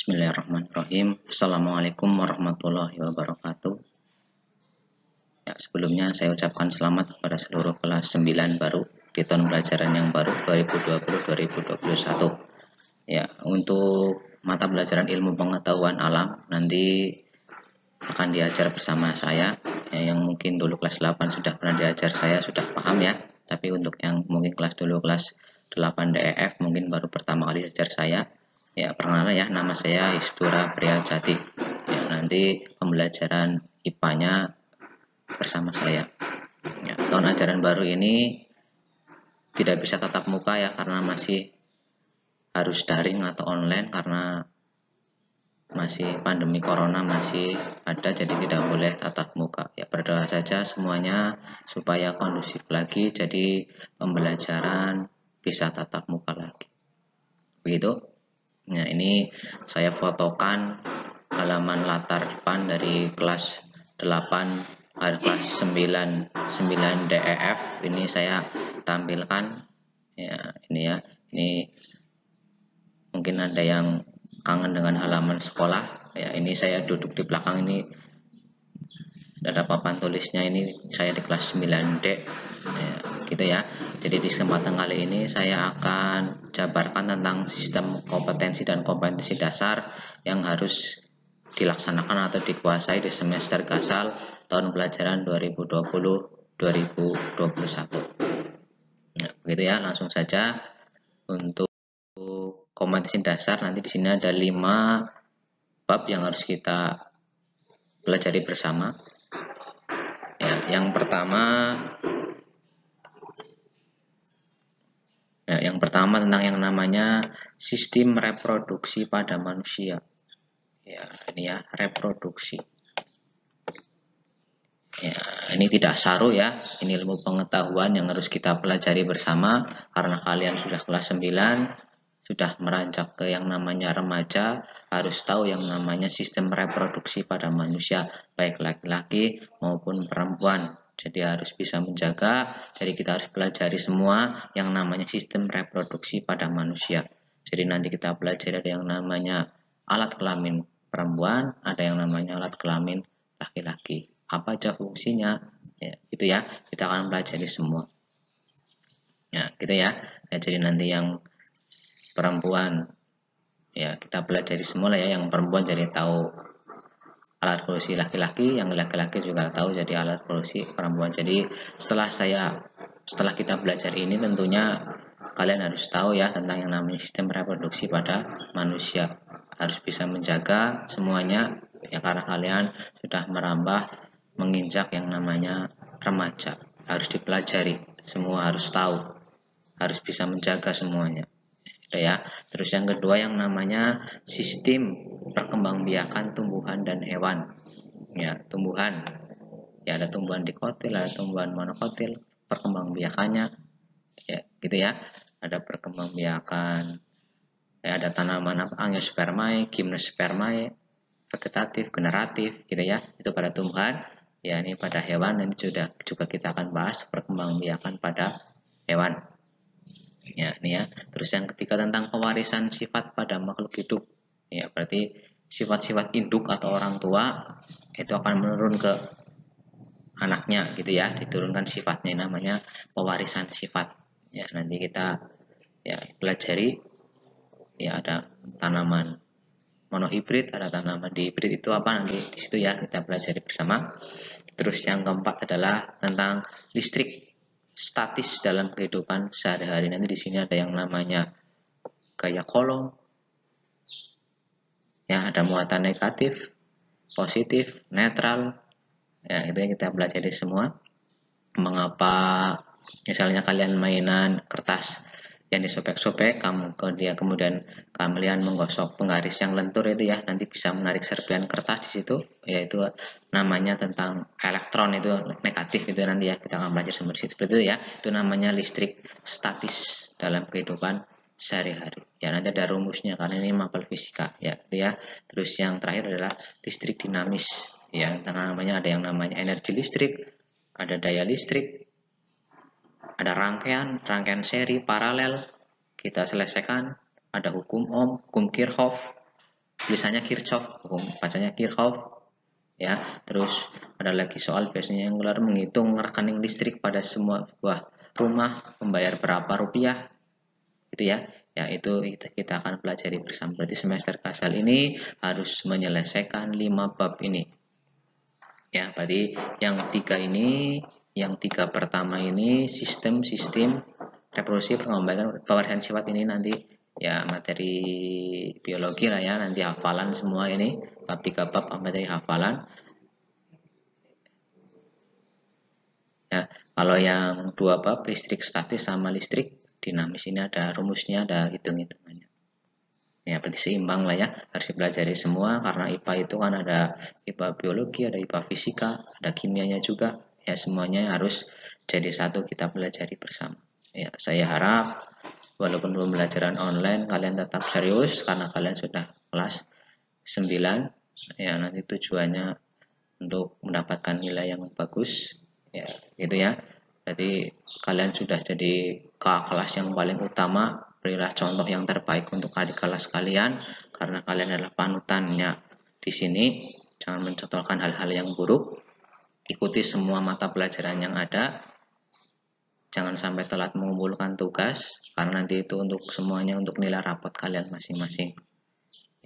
Bismillahirrahmanirrahim. Assalamualaikum warahmatullahi wabarakatuh. Ya, sebelumnya saya ucapkan selamat kepada seluruh kelas 9 baru di tahun pelajaran yang baru 2020-2021. Ya, untuk mata pelajaran ilmu pengetahuan alam nanti akan diajar bersama saya. Ya, yang mungkin dulu kelas 8 sudah pernah diajar, saya sudah paham ya. Tapi untuk yang mungkin kelas 8 DEF mungkin baru pertama kali diajar saya. Ya, perkenalan ya, nama saya Istura Priyajati. Ya, nanti pembelajaran IPA-nya bersama saya. Ya, tahun ajaran baru ini tidak bisa tatap muka ya, karena masih harus daring atau online karena masih pandemi corona masih ada, jadi tidak boleh tatap muka. Ya, berdoa saja semuanya supaya kondusif lagi, jadi pembelajaran bisa tatap muka lagi. Begitu. Nah, ini saya fotokan halaman latar depan dari kelas 8 kelas 9 DEF. Ini saya tampilkan ya, ini ya. Ini mungkin ada yang kangen dengan halaman sekolah ya. Ini saya duduk di belakang, ini ada papan tulisnya, ini saya di kelas 9D ya, gitu ya. Jadi di kesempatan kali ini saya akan jabarkan tentang sistem kompetensi dan kompetensi dasar yang harus dilaksanakan atau dikuasai di semester Gasal tahun pelajaran 2020-2021. Ya, begitu ya. Langsung saja untuk kompetensi dasar, nanti di sini ada 5 bab yang harus kita pelajari bersama. Ya, yang pertama tentang yang namanya sistem reproduksi pada manusia. Ya, ini ya, reproduksi. Ya, ini tidak saru ya, ini ilmu pengetahuan yang harus kita pelajari bersama karena kalian sudah kelas 9, sudah meranjak ke yang namanya remaja, harus tahu yang namanya sistem reproduksi pada manusia, baik laki-laki maupun perempuan. Jadi harus bisa menjaga, jadi kita harus pelajari semua yang namanya sistem reproduksi pada manusia. Jadi nanti kita pelajari ada yang namanya alat kelamin perempuan, ada yang namanya alat kelamin laki-laki. Apa aja fungsinya? Ya, gitu ya. Kita akan pelajari semua. Ya, gitu ya. Ya, jadi nanti yang perempuan ya kita pelajari semua lah ya. Yang perempuan jadi tahu alat reproduksi laki-laki, yang laki-laki juga tahu jadi alat reproduksi perempuan. Jadi setelah kita belajar ini tentunya kalian harus tahu ya tentang yang namanya sistem reproduksi pada manusia. Harus bisa menjaga semuanya ya, karena kalian sudah merambah menginjak yang namanya remaja. Harus dipelajari, semua harus tahu, harus bisa menjaga semuanya ya. Terus yang kedua yang namanya sistem perkembangbiakan tumbuhan dan hewan. Ya, tumbuhan. Ya, ada tumbuhan dikotil, ada tumbuhan monokotil, perkembangbiakannya ya, gitu ya. Ada perkembangbiakan ya, ada tanaman apa? Angiospermae, gimnospermae, vegetatif, generatif gitu ya. Itu pada tumbuhan. Ya, ini pada hewan, ini juga kita akan bahas perkembangbiakan pada hewan. Ya, ini ya. Terus yang ketiga tentang pewarisan sifat pada makhluk hidup. Ya, berarti sifat-sifat induk atau orang tua itu akan menurun ke anaknya gitu ya, diturunkan sifatnya, namanya pewarisan sifat. Ya, nanti kita ya pelajari ya, ada tanaman monohibrid, ada tanaman dihibrid, itu apa nanti di situ ya kita pelajari bersama. Terus yang keempat adalah tentang listrik statis dalam kehidupan sehari-hari. Nanti di sini ada yang namanya gaya Coulomb. Ya, ada muatan negatif, positif, netral. Ya, itu yang kita pelajari semua. Mengapa misalnya kalian mainan kertas yang disobek-sobek, kemudian kalian menggosok penggaris yang lentur itu ya, nanti bisa menarik serpihan kertas di situ, yaitu namanya tentang elektron, itu negatif itu nanti ya, kita akan belajar seperti itu ya. Itu namanya listrik statis dalam kehidupan sehari-hari. Ya, nanti ada rumusnya karena ini mapel fisika ya, ya. Terus yang terakhir adalah listrik dinamis. Ya, namanya ada yang namanya energi listrik, ada daya listrik, ada rangkaian seri, paralel, kita selesaikan, ada hukum Ohm, hukum Kirchhoff, tulisannya Kirchhoff, bacanya Kirchhoff ya. Terus ada lagi soal biasanya yang keluar menghitung rekening listrik pada semua buah rumah, membayar berapa rupiah gitu ya. Ya itu kita akan pelajari bersama. Berarti semester kasal ini harus menyelesaikan 5 bab ini ya. Berarti yang tiga pertama ini sistem reproduksi, pengembangan, pewarisian sifat ini nanti ya materi biologi lah ya, nanti hafalan semua ini bab 3 bab materi hafalan ya. Kalau yang 2 bab listrik statis sama listrik dinamis ini ada rumusnya, ada hitung-hitungannya ya. Berarti seimbang lah ya, harus dipelajari semua karena IPA itu kan ada IPA biologi, ada IPA fisika, ada kimianya juga ya. Semuanya harus jadi satu, kita pelajari bersama ya. Saya harap walaupun pembelajaran online kalian tetap serius karena kalian sudah kelas 9 ya. Nanti tujuannya untuk mendapatkan nilai yang bagus ya, gitu ya. Jadi kalian sudah jadi kakak kelas yang paling utama, berilah contoh yang terbaik untuk adik kelas kalian karena kalian adalah panutannya di sini. Jangan mencontohkan hal-hal yang buruk, ikuti semua mata pelajaran yang ada. Jangan sampai telat mengumpulkan tugas karena nanti itu untuk semuanya untuk nilai rapot kalian masing-masing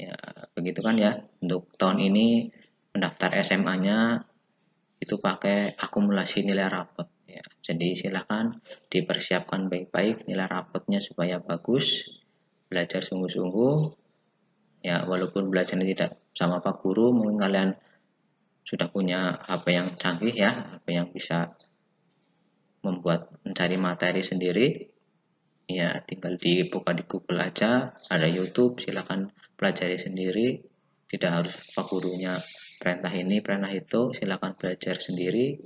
ya. Begitu kan ya. Untuk tahun ini pendaftar SMA-nya itu pakai akumulasi nilai rapot ya. Jadi silahkan dipersiapkan baik-baik nilai rapotnya supaya bagus, belajar sungguh-sungguh ya. Walaupun belajarnya tidak sama Pak Guru, mungkin kalian sudah punya HP yang canggih ya, HP yang bisa membuat mencari materi sendiri ya. Tinggal dibuka di Google aja, ada YouTube, silahkan pelajari sendiri, tidak harus Pak Gurunya perintah ini perintah itu, silahkan belajar sendiri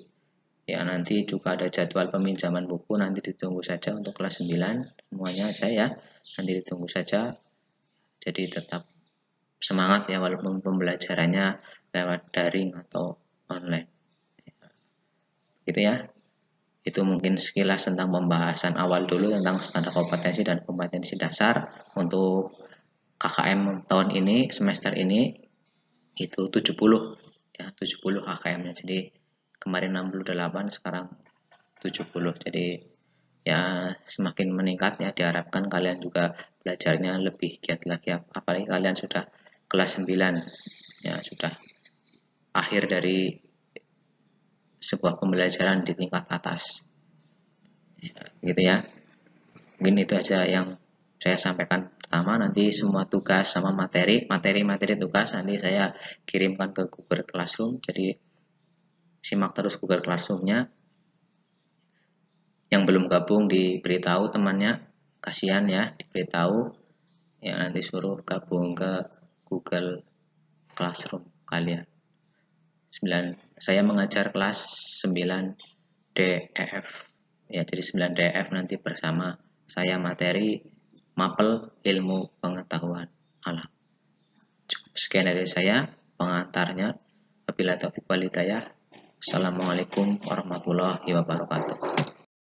ya. Nanti juga ada jadwal peminjaman buku, nanti ditunggu saja untuk kelas 9 semuanya aja ya, nanti ditunggu saja. Jadi tetap semangat ya walaupun pembelajarannya lewat daring atau online gitu ya. Itu mungkin sekilas tentang pembahasan awal dulu tentang standar kompetensi dan kompetensi dasar untuk KKM tahun ini, semester ini itu 70 ya, 70 KKM-nya. Jadi kemarin 68, sekarang 70. Jadi ya semakin meningkat ya, diharapkan kalian juga belajarnya lebih giat lagi, apalagi kalian sudah kelas 9 ya, sudah akhir dari sebuah pembelajaran di tingkat atas ya, gitu ya. Mungkin itu aja yang saya sampaikan pertama. Nanti semua tugas sama materi tugas nanti saya kirimkan ke Google Classroom, jadi simak terus Google Classroom-nya. Yang belum gabung diberitahu temannya, kasihan ya, diberitahu ya, nanti suruh gabung ke Google Classroom kalian. 9, saya mengajar kelas 9 DEF ya, jadi 9 DEF nanti bersama saya materi mapel ilmu pengetahuan alam. Cukup sekian dari saya pengantarnya. Wabillahi taufiq wal hidayah. Assalamualaikum warahmatullahi wabarakatuh.